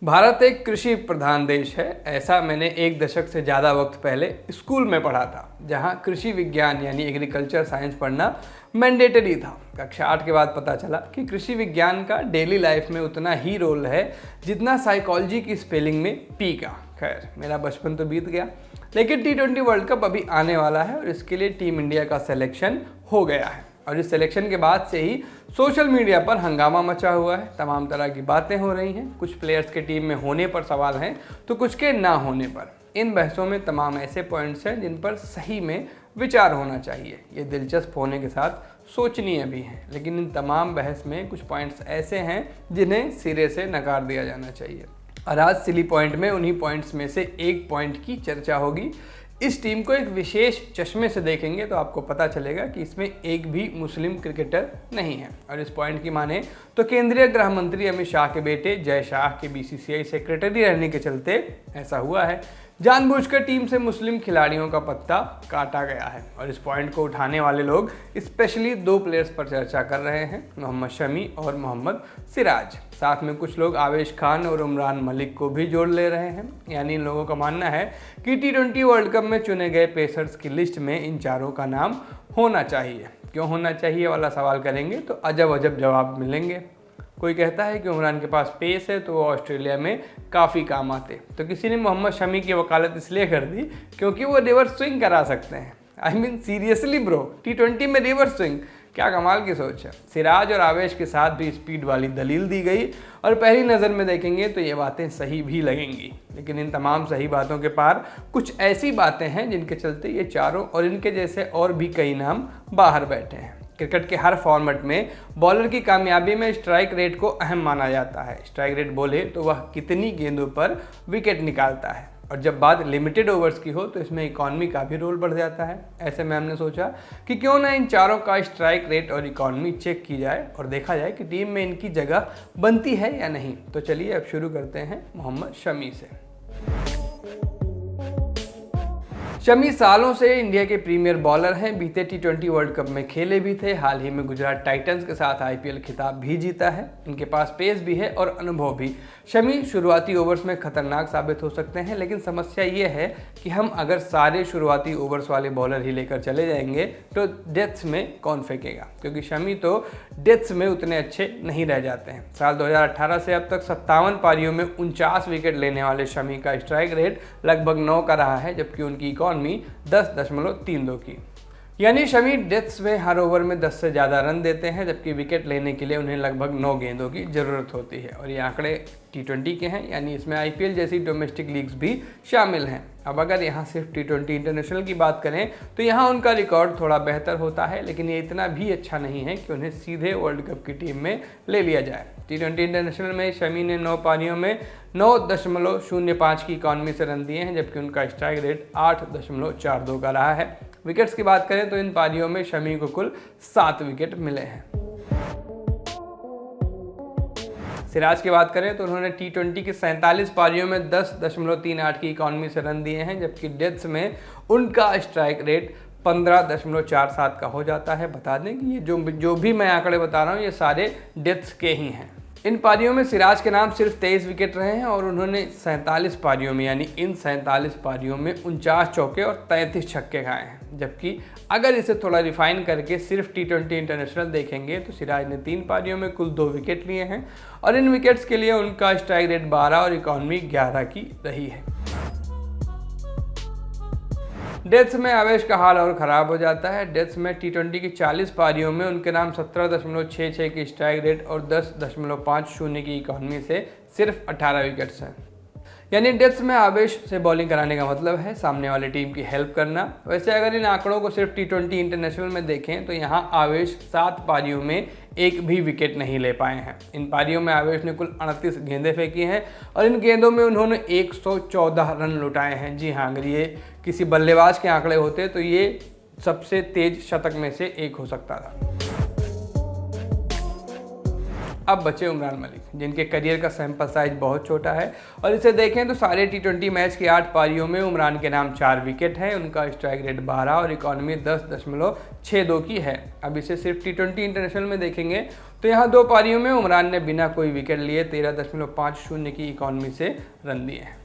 भारत एक कृषि प्रधान देश है, ऐसा मैंने एक दशक से ज़्यादा वक्त पहले स्कूल में पढ़ा था, जहाँ कृषि विज्ञान यानी एग्रीकल्चर साइंस पढ़ना मैंडेटरी था। कक्षा 8 के बाद पता चला कि कृषि विज्ञान का डेली लाइफ में उतना ही रोल है जितना साइकोलॉजी की स्पेलिंग में पी का। खैर, मेरा बचपन तो बीत गया, लेकिन T20 वर्ल्ड कप अभी आने वाला है और इसके लिए टीम इंडिया का सिलेक्शन हो गया है। और इस सिलेक्शन के बाद से ही सोशल मीडिया पर हंगामा मचा हुआ है, तमाम तरह की बातें हो रही हैं। कुछ प्लेयर्स के टीम में होने पर सवाल हैं तो कुछ के ना होने पर। इन बहसों में तमाम ऐसे पॉइंट्स हैं जिन पर सही में विचार होना चाहिए। ये दिलचस्प होने के साथ सोचनीय भी हैं, लेकिन इन तमाम बहस में कुछ पॉइंट्स ऐसे हैं जिन्हें सिरे से नकार दिया जाना चाहिए। और आज सिली पॉइंट में उन्हीं पॉइंट्स में से एक पॉइंट की चर्चा होगी। इस टीम को एक विशेष चश्मे से देखेंगे तो आपको पता चलेगा कि इसमें एक भी मुस्लिम क्रिकेटर नहीं है। और इस पॉइंट की माने तो केंद्रीय गृह मंत्री अमित शाह के बेटे जय शाह के BCCI सेक्रेटरी रहने के चलते ऐसा हुआ है। जानबूझकर टीम से मुस्लिम खिलाड़ियों का पत्ता काटा गया है। और इस पॉइंट को उठाने वाले लोग स्पेशली दो प्लेयर्स पर चर्चा कर रहे हैं, मोहम्मद शमी और मोहम्मद सिराज। साथ में कुछ लोग आवेश खान और उमरान मलिक को भी जोड़ ले रहे हैं। यानी इन लोगों का मानना है कि T20 वर्ल्ड कप में चुने गए पेसर्स की लिस्ट में इन चारों का नाम होना चाहिए। क्यों होना चाहिए वाला सवाल करेंगे तो अजब अजब जवाब मिलेंगे। कोई कहता है कि उमरान के पास पेस है तो वो ऑस्ट्रेलिया में काफ़ी काम आते, तो किसी ने मोहम्मद शमी की वकालत इसलिए कर दी क्योंकि वो रिवर्स स्विंग करा सकते हैं। I mean seriously bro, T20 में रिवर्स स्विंग, क्या कमाल की सोच है। सिराज और आवेश के साथ भी स्पीड वाली दलील दी गई और पहली नज़र में देखेंगे तो ये बातें सही भी लगेंगी। लेकिन इन तमाम सही बातों के पार कुछ ऐसी बातें हैं जिनके चलते ये चारों और इनके जैसे और भी कई नाम बाहर बैठे हैं। क्रिकेट के हर फॉर्मेट में बॉलर की कामयाबी में स्ट्राइक रेट को अहम माना जाता है। स्ट्राइक रेट बोले तो वह कितनी गेंदों पर विकेट निकालता है, और जब बात लिमिटेड ओवर्स की हो तो इसमें इकॉनमी का भी रोल बढ़ जाता है। ऐसे में हमने सोचा कि क्यों ना इन चारों का स्ट्राइक रेट और इकॉनमी चेक की जाए और देखा जाए कि टीम में इनकी जगह बनती है या नहीं। तो चलिए अब शुरू करते हैं मोहम्मद शमी से। शमी सालों से इंडिया के प्रीमियर बॉलर हैं। बीते T20 वर्ल्ड कप में खेले भी थे, हाल ही में गुजरात टाइटंस के साथ IPL खिताब भी जीता है। इनके पास पेस भी है और अनुभव भी। शमी शुरुआती ओवर्स में खतरनाक साबित हो सकते हैं, लेकिन समस्या ये है कि हम अगर सारे शुरुआती ओवर्स वाले बॉलर ही लेकर चले जाएंगे तो डेथ्स में कौन फेंकेगा, क्योंकि शमी तो डेथ्स में उतने अच्छे नहीं रह जाते हैं। साल 2018 से अब तक 57 पारियों में 49 विकेट लेने वाले शमी का स्ट्राइक रेट लगभग 9 का रहा है, जबकि उनकी इकॉनमी 10.32 की। यानी शमी डेथ्स में हर ओवर में 10 से ज़्यादा रन देते हैं, जबकि विकेट लेने के लिए उन्हें लगभग 9 गेंदों की ज़रूरत होती है। और ये आंकड़े T20 के हैं, यानी इसमें IPL जैसी डोमेस्टिक लीग्स भी शामिल हैं। अब अगर यहाँ सिर्फ T20 इंटरनेशनल की बात करें तो यहाँ उनका रिकॉर्ड थोड़ा बेहतर होता है, लेकिन ये इतना भी अच्छा नहीं है कि उन्हें सीधे वर्ल्ड कप की टीम में ले लिया जाए। T20 इंटरनेशनल में शमी ने 9 पारियों में 9.05 की इकॉनमी से रन दिए हैं, जबकि उनका स्ट्राइक रेट 8.42 का रहा है। विकेट्स की बात करें तो इन पारियों में शमी को कुल 7 विकेट मिले हैं। सिराज की बात करें तो उन्होंने T20 की 47 पारियों में 10.38 की इकॉनमी से रन दिए हैं, जबकि डेथ्स में उनका स्ट्राइक रेट 15.47 का हो जाता है। बता दें कि ये जो भी मैं आंकड़े बता रहा हूँ ये सारे डेथ्स के ही हैं। इन पारियों में सिराज के नाम सिर्फ 23 विकेट रहे हैं और उन्होंने 47 पारियों में, यानी इन 47 पारियों में 49 चौके और 33 छक्के खाए हैं। जबकि अगर इसे थोड़ा रिफाइन करके सिर्फ T20 इंटरनेशनल देखेंगे तो सिराज ने 3 पारियों में कुल 2 विकेट लिए हैं और इन विकेट्स के लिए उनका स्ट्राइक रेट 12 और इकॉनमी 11 की रही है। डेथ्स में आवेश का हाल और ख़राब हो जाता है। डेथ्स में T20 की 40 पारियों में उनके नाम 17.66 की स्ट्राइक रेट और 10.50 की इकॉनमी से सिर्फ 18 विकेट्स हैं। यानी डेथ्स में आवेश से बॉलिंग कराने का मतलब है सामने वाली टीम की हेल्प करना। वैसे अगर इन आंकड़ों को सिर्फ T20 इंटरनेशनल में देखें तो यहाँ आवेश 7 पारियों में एक भी विकेट नहीं ले पाए हैं। इन पारियों में आवेश ने कुल 38 गेंदें फेंकी हैं और इन गेंदों में उन्होंने 114 रन लुटाए हैं। जी हाँ, अगर ये किसी बल्लेबाज के आंकड़े होते तो ये सबसे तेज शतक में से एक हो सकता था। अब बचे उमरान मलिक, जिनके करियर का सैंपल साइज बहुत छोटा है और इसे देखें तो सारे T20 मैच की 8 पारियों में उमरान के नाम 4 विकेट है। उनका स्ट्राइक रेट 12 और इकॉनमी 10.62 की है। अब इसे सिर्फ T20 इंटरनेशनल में देखेंगे तो यहाँ 2 पारियों में उमरान ने बिना कोई विकेट लिए 13.50 की इकॉनमी से रन दिए हैं।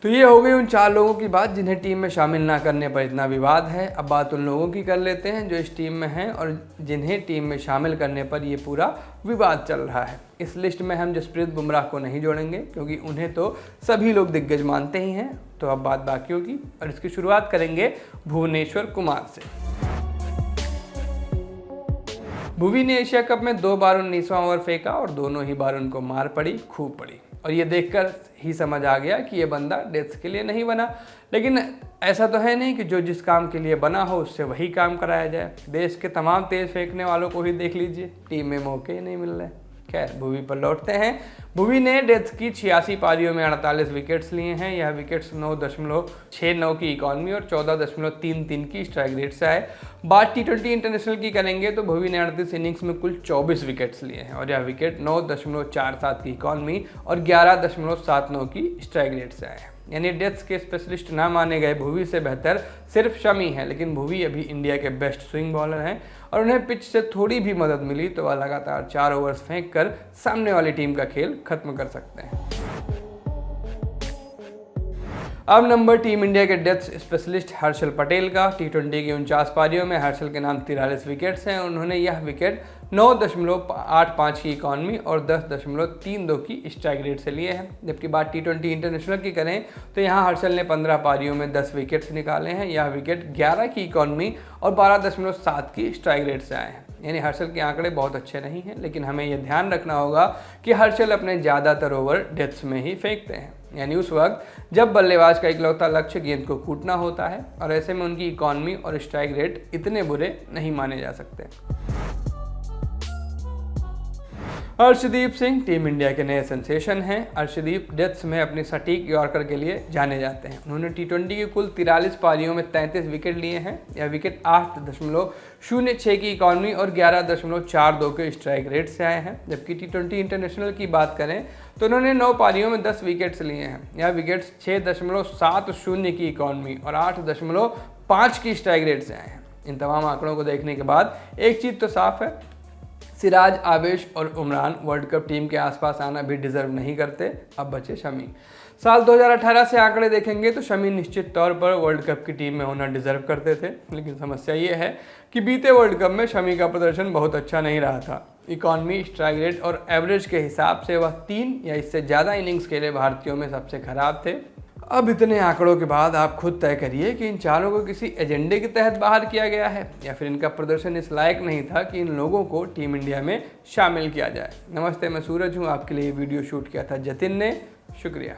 तो ये हो गई उन 4 लोगों की बात जिन्हें टीम में शामिल ना करने पर इतना विवाद है। अब बात उन लोगों की कर लेते हैं जो इस टीम में हैं और जिन्हें टीम में शामिल करने पर ये पूरा विवाद चल रहा है। इस लिस्ट में हम जसप्रीत बुमराह को नहीं जोड़ेंगे क्योंकि उन्हें तो सभी लोग दिग्गज मानते ही हैं। तो अब बात बाकियों की और इसकी शुरुआत करेंगे भुवनेश्वर कुमार से। भुवी ने एशिया कप में 2 बार 19वां ओवर फेंका और दोनों ही बार उनको मार पड़ी, खूब पड़ी। और ये देखकर ही समझ आ गया कि ये बंदा डेथ्स के लिए नहीं बना। लेकिन ऐसा तो है नहीं कि जो जिस काम के लिए बना हो उससे वही काम कराया जाए। देश के तमाम तेज फेंकने वालों को ही देख लीजिए, टीम में मौके ही नहीं मिल रहे। खैर, भुवी पर लौटते हैं। भुवी ने डेथ की 86 पारियों में 48 विकेट्स लिए हैं। यह विकेट्स 9.69 की इकॉनमी और 14.33 की स्ट्राइक रेट से आए। बात T20 इंटरनेशनल की करेंगे तो भुवी ने 38 इनिंग्स में कुल 24 विकेट्स लिए हैं और यह विकेट 9.47 की इकॉनमी और 11.79 की स्ट्राइक रेट से आए हैं। यानी डेथ्स के स्पेशलिस्ट ना माने गए भुवी से बेहतर सिर्फ शमी है। लेकिन भुवी अभी इंडिया के बेस्ट स्विंग बॉलर हैं और उन्हें पिच से थोड़ी भी मदद मिली तो वह लगातार 4 ओवर्स फेंक कर सामने वाली टीम का खेल खत्म कर सकते हैं। अब नंबर टीम इंडिया के डेथ स्पेशलिस्ट हर्षल पटेल का। T20 की 49 पारियों में हर्षल के नाम 43 विकेट्स हैं। उन्होंने यह विकेट 9.85 की इकॉनमी और 10.32 की स्ट्राइक रेट से लिए हैं। जबकि बात T20 इंटरनेशनल की करें तो यहाँ हर्षल ने 15 पारियों में 10 विकेट्स निकाले हैं। यह विकेट 11 की इकॉनमी और 12.7 की स्ट्राइक रेट से आए हैं। यानी हर्षल के आंकड़े बहुत अच्छे नहीं हैं, लेकिन हमें यह ध्यान रखना होगा कि हर्षल अपने ज़्यादातर ओवर डेथ्स में ही फेंकते हैं, यानी उस वक्त जब बल्लेबाज का इकलौता लक्ष्य गेंद को कूटना होता है। और ऐसे में उनकी इकॉनमी और स्ट्राइक रेट इतने बुरे नहीं माने जा सकते। अर्शदीप सिंह टीम इंडिया के नए सेंसेशन हैं। अर्शदीप डेथ्स में अपनी सटीक यॉर्कर के लिए जाने जाते हैं। उन्होंने T20 की कुल 43 पारियों में 33 विकेट लिए हैं। यह विकेट 8.06 की इकॉनमी और 11.42 के स्ट्राइक रेट से आए हैं। जबकि T20 इंटरनेशनल की बात करें तो उन्होंने 9 पारियों में 10 विकेट्स लिए हैं। यह विकेट्स 6.70 की इकॉनमी और 8.5 की स्ट्राइक रेट से आए हैं। इन तमाम आंकड़ों को देखने के बाद एक चीज़ तो साफ है, सिराज, आवेश और उमरान वर्ल्ड कप टीम के आसपास आना भी डिजर्व नहीं करते। अब बचे शमी। साल 2018 से आंकड़े देखेंगे तो शमी निश्चित तौर पर वर्ल्ड कप की टीम में होना डिजर्व करते थे। लेकिन समस्या ये है कि बीते वर्ल्ड कप में शमी का प्रदर्शन बहुत अच्छा नहीं रहा था। इकॉनमी, स्ट्राइक रेट और एवरेज के हिसाब से वह 3 या इससे ज़्यादा इनिंग्स के लिए भारतीयों में सबसे खराब थे। अब इतने आंकड़ों के बाद आप खुद तय करिए कि इन चारों को किसी एजेंडे के तहत बाहर किया गया है या फिर इनका प्रदर्शन इस लायक नहीं था कि इन लोगों को टीम इंडिया में शामिल किया जाए। नमस्ते, मैं सूरज हूँ। आपके लिए वीडियो शूट किया था जतिन ने। शुक्रिया।